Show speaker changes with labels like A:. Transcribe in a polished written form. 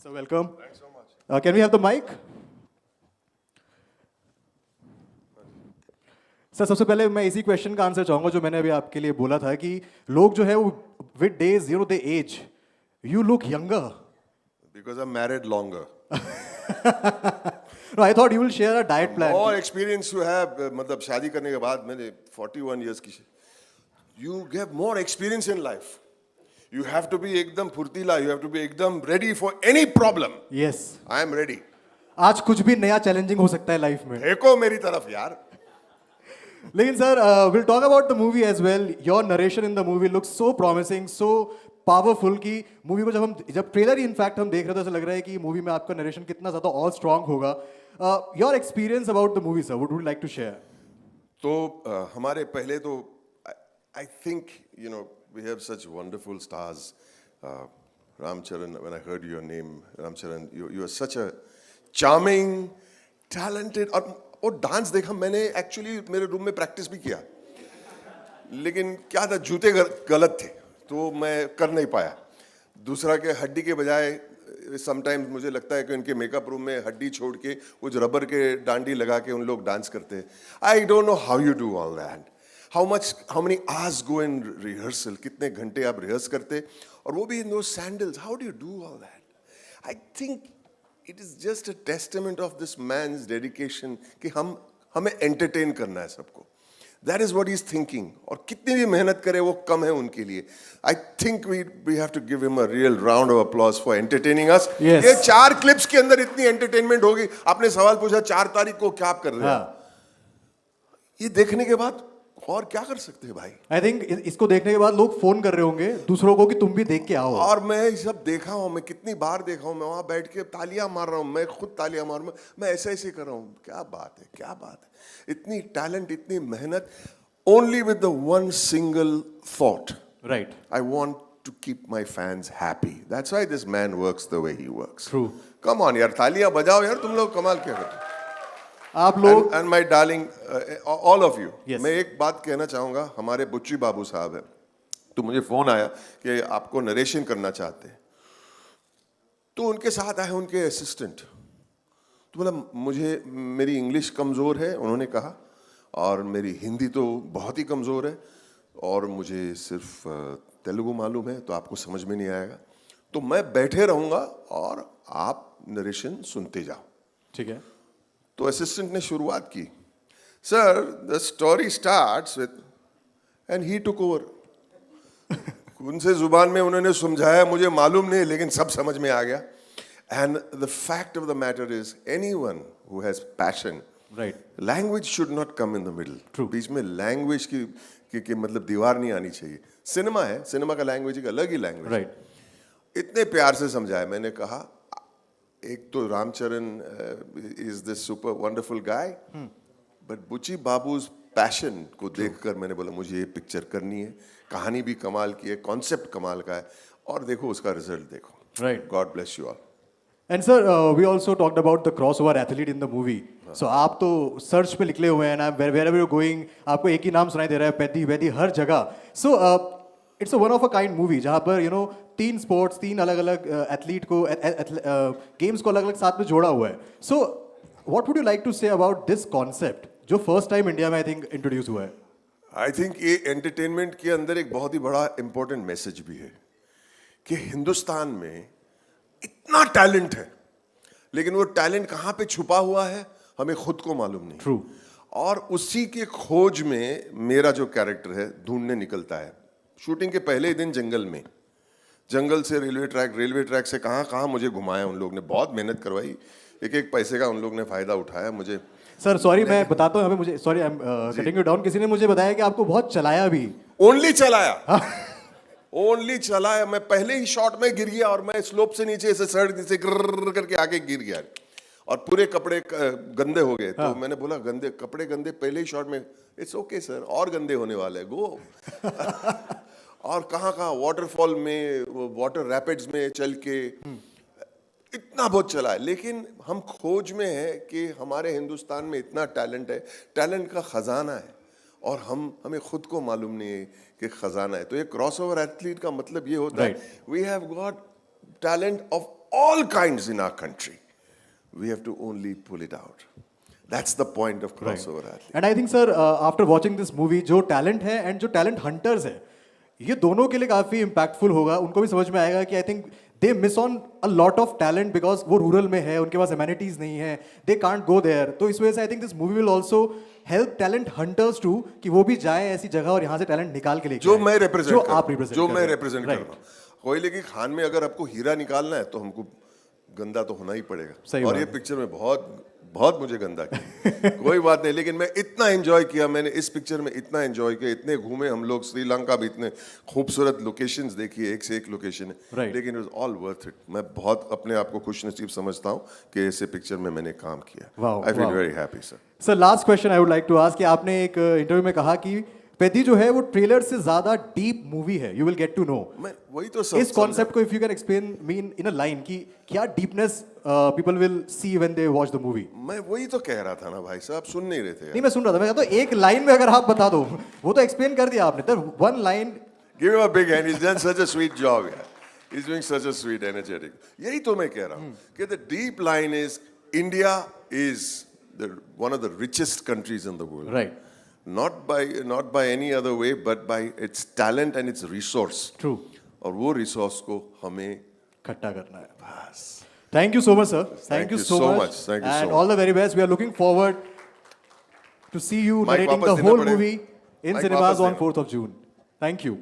A: So welcome. Thanks so much. Can we have the mic? Sir सबसे पहले मैं इसी क्वेश्चन का आंसर चाहूंगा जो मैंने अभी आपके लिए बोला था कि लोग जो है वो with days they as you look younger
B: Because I'm married longer.
A: No, I thought you will share a diet plan.
B: More experience you have, मतलब शादी करने के बाद मैंने 41 years की you get more experience in life. You have to be एकदम फुर्तीला, you have to be एकदम ready for any problem.
A: Yes.
B: I am ready.
A: आज कुछ भी नया चैलेंजिंग हो सकता है लाइफ में.
B: देखो मेरी तरफ यार.
A: लेकिन sir we'll talk about the movie as well. Your narration in the movie looks so promising, so powerful की मूवी को जब ट्रेलर ही इनफैक्ट हम देख रहे थे तो ऐसा लग रहा है कि मूवी में आपका नरेशन कितना ज़्यादा और स्ट्रांग होगा. Your experience about the movie sir, would you like to share?
B: तो हमारे पहले तो I think we have such wonderful stars. Ramcharan, when I heard your name Ramcharan, you are such a charming talented. और dance देखा मैंने, actually मेरे room में practice भी किया, लेकिन क्या था जूते गलत थे तो मैं कर नहीं पाया. दूसरा के हड्डी के बजाय समटाइम्स मुझे लगता है कि उनके मेकअप रूम में हड्डी छोड़ के कुछ रबर के डांडी लगा के उन लोग डांस करते हैं. I don't know how you do all that. How many hours go in rehearsal, कितने घंटे आप रिहर्स करते, और वो भी इन दो sandals. How do you do all that? I think it is just a testament of this man's dedication कि हमें एंटरटेन करना है सबको. That is what he's thinking. और कितनी भी मेहनत करे वो कम है उनके लिए. I think we have to give him a real round of applause for entertaining us.
A: Yes.
B: ये 4 क्लिप्स के अंदर इतनी एंटरटेनमेंट होगी. आपने सवाल पूछा 4 तारीख को क्या आप कर रहे हैं. ये देखने के बाद और क्या कर सकते हैं भाई.
A: आई थिंक इसको देखने के बाद लोग फोन कर रहे होंगे दूसरों को कि तुम भी देख के आओ.
B: और मैं ये सब देखा हूँ, मैं कितनी बार देखा हूँ, मैं वहां बैठ के तालियां मार रहा हूँ, मैं खुद तालियां मार रहा हूँ, मैं ऐसे कर रहा हूँ. क्या बात है, क्या बात है. इतनी टैलेंट, इतनी मेहनत, only with the one single thought.
A: Right.
B: I want to keep my fans happy. That's why this man works the way he works.
A: True.
B: Come on यार, तालियां बजाओ यार, तुम लोग कमाल क्या करते हो.
A: आप लोग
B: and my darling, all of you.
A: Yes.
B: मैं एक बात कहना चाहूँगा. हमारे बुच्ची बाबू साहब है, तो मुझे फोन आया कि आपको नरेशन करना चाहते हैं. तो उनके साथ आए उनके असिस्टेंट. तो बोला मुझे, मेरी इंग्लिश कमज़ोर है उन्होंने कहा, और मेरी हिंदी तो बहुत ही कमज़ोर है, और मुझे सिर्फ तेलुगु मालूम है, तो आपको समझ में नहीं आएगा. तो मैं बैठे रहूँगा और आप नरेशन सुनते जाओ.
A: ठीक है.
B: तो असिस्टेंट ने शुरुआत की. Sir the story starts with, and he took over. उनसे जुबान में उन्होंने समझाया, मुझे मालूम नहीं, लेकिन सब समझ में आ गया. And the fact of the matter is, anyone who has passion,
A: right,
B: language should not come in the middle.
A: True.
B: बीच में लैंग्वेज की मतलब दीवार नहीं आनी चाहिए. सिनेमा है, सिनेमा का लैंग्वेज एक अलग ही लैंग्वेज.
A: राइट.
B: इतने प्यार से समझाया. मैंने कहा एक तो Ramcharan is this super wonderful guy, but Buchi Babu's passion को देखकर मैंने बोला मुझे ये पिक्चर करनी है. कहानी भी कमाल की है, कॉन्सेप्ट कमाल का है, और देखो उसका रिजल्ट देखो.
A: Right.
B: God bless you all.
A: And sir we also talked about the crossover athlete in the movie. So आप तो सर्च पे निकले हुए हैं ना, वेयर एवर यू गोइंग आपको एक ही नाम सुनाई दे रहा है, पैदी वैदी हर जगह. So it's a one of a kind movie जहाँ पर 3 स्पोर्ट्स, 3 अलग अलग एथलीट को गेम्स को अलग अलग साथ में जोड़ा हुआ है. So what would you like to say about this concept जो फर्स्ट टाइम इंडिया में आई थिंक इंट्रोड्यूस हुआ है?
B: आई थिंक ये एंटरटेनमेंट के अंदर एक बहुत ही बड़ा इंपॉर्टेंट मैसेज भी है कि हिंदुस्तान में इतना टैलेंट है, लेकिन वो टैलेंट कहाँ पे छुपा हुआ है हमें खुद को मालूम नहीं.
A: True.
B: और उसी के खोज में मेरा जो कैरेक्टर है ढूंढने निकलता है. शूटिंग के पहले ही दिन जंगल से रेलवे ट्रैक से कहाँ मुझे घुमाया उन लोग ने. बहुत मेहनत करवाई, एक पैसे का उन लोग ने फायदा उठाया. मुझे
A: सर सॉरी, मैं बताता हूँ, मुझे sorry, I am cutting you down. किसी ने मुझे बताया कि आपको बहुत चलाया भी.
B: ओनली चलाया. मैं पहले ही शॉट में गिर गया, और मैं स्लोप से नीचे ऐसे सड़क से गिर करके आगे गिर गया, और पूरे कपड़े गंदे हो गए. तो मैंने बोला कपड़े गंदे पहले ही शॉट में. इट्स ओके सर, और गंदे होने वाले, गो. और कहाँ वाटरफॉल में, वाटर रैपिड्स में चल के इतना बहुत चला है. लेकिन हम खोज में है कि हमारे हिंदुस्तान में इतना टैलेंट है, टैलेंट का खजाना है, और हमें खुद को मालूम नहीं है कि खजाना है. तो ये क्रॉस ओवर एथलीट का मतलब ये होता है, we have got talent of all kinds in our country. We have to only pull it out. That's the point of crossover athlete.
A: And I think sir after watching this movie जो talent है and जो talent hunters है ये दोनों के लिए काफी impactful होगा. उनको भी समझ में आएगा कि I think they miss on a lot of talent because वो रूरल में है, उनके पास एमेनिटीज नहीं है, दे कांट गो देयर. तो इस वजह से I think this movie will also help talent hunters to कि वो भी जाए ऐसी जगह और यहाँ से टैलेंट निकाल के लेके
B: जो
A: आए.
B: मैं रिप्रेजेंट
A: जो आप रिप्रेजेंट
B: जो मैं रिप्रेजेंट कर रहा हूँ. कोयले की खान में अगर आपको हीरा निकालना है तो हमको गंदा तो होना ही पड़ेगा.
A: सही
B: और
A: बात
B: ये
A: है.
B: पिक्चर में बहुत बहुत मुझे गंदा किया. कोई बात नहीं, लेकिन मैं इतना एंजॉय किया, मैंने इस पिक्चर में इतना एंजॉय किया, इतने घूमे हम लोग श्रीलंका भी, इतने खूबसूरत लोकेशंस देखी, एक से एक लोकेशन है.
A: Right.
B: लेकिन it was all worth it. मैं बहुत अपने आप को खुश नसीब समझता हूँ कि ऐसे पिक्चर में मैंने काम किया.
A: Wow,
B: I feel
A: wow.
B: Very happy sir.
A: Sir last question I would like to ask कि आपने एक इंटरव्यू में कहा कि पेदी जो है वो ट्रेलर से ज्यादा डीप मूवी है. You will get to know.
B: मैं वही तो सब
A: इस कॉन्सेप्ट को if you can explain mean in a line कि क्या deepness people will see when they watch the movie.
B: मैं वही तो कह रहा था ना भाई साहब, सुन नहीं रहे थे यार.
A: नहीं मैं सुन रहा था, मैं कहता हूं एक लाइन में अगर आप बता दो. वो तो एक्सप्लेन कर दिया आपने. तो one line.
B: Give him a big hand. He's done such a sweet job, yeah. He's doing such a sweet, energetic. यही तो मैं कह रहा हूँ कि the deep line is India is one of the richest countries in the world.
A: Right.
B: Not by any other way, but by its talent and its resource.
A: True.
B: और वो resource को हमें
A: खट्टा करना है. बस. Thank you so much, sir. Thank you so much.
B: Thank you so
A: And
B: much.
A: all the very best. We are looking forward to see you
B: Mike
A: narrating
B: वापस
A: the
B: देना
A: whole
B: पड़ेगा.
A: movie in
B: Mike
A: cinemas
B: वापस
A: on
B: देना.
A: 4th of June. Thank you.